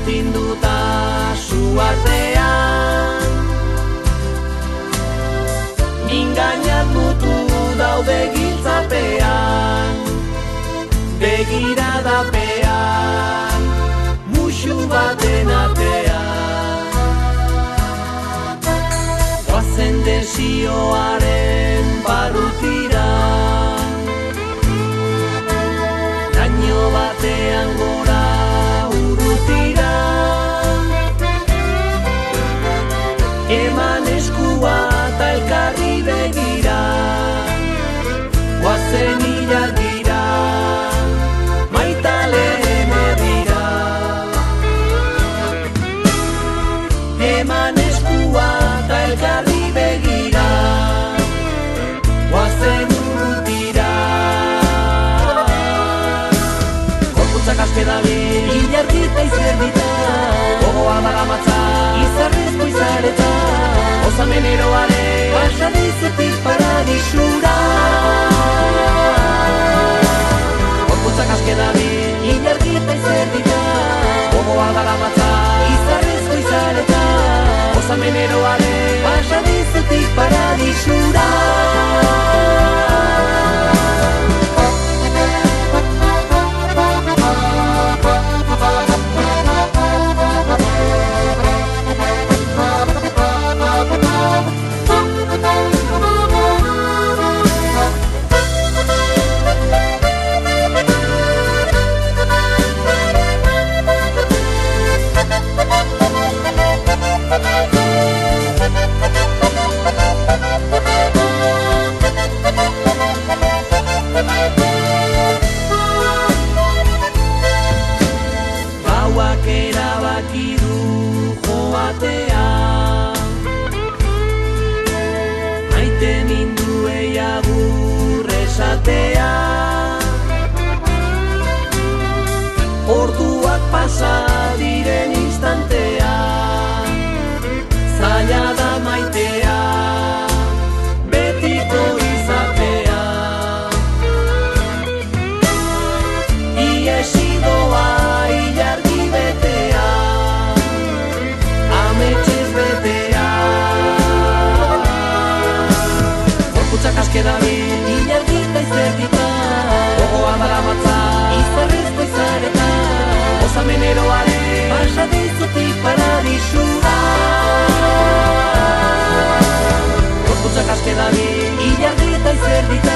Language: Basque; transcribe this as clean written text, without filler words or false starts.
astinduta su artean, mingainak mutu daude giltzapean, begiradapean, musu baten atean. Goazen desioaren barrutira, laino batean gora urrutira, eman eskua eta elkarri begira, goazen ilagira, maitaleen herrira. Eman eskua eta elkarri begira, goazen urrutira. Gorputzak aske dabil, ilargita izerdita, gogoa daramatza, izarrezko izareta, osamen eroare, pasadizetik paradisura. Gorputzak aske dabil, ilargita izerdita, gogoa daramatza, izarrezko izareta, osamen eroare, pasadizetik paradisura. Gauak erabaki du joatea, maite minduei agur esatea. Orduak pasa diren instantea, zaila da maitea, betiko izatea. Iesi doa ilargi betea, ametxez betea. Gorputzak aske dabil, ilargita izerdita, gogoa daramatza, izarrezko izareta, osamen eroare, pasadizutik paradisura. Gorputzak aske dabil, ilargita izerdita,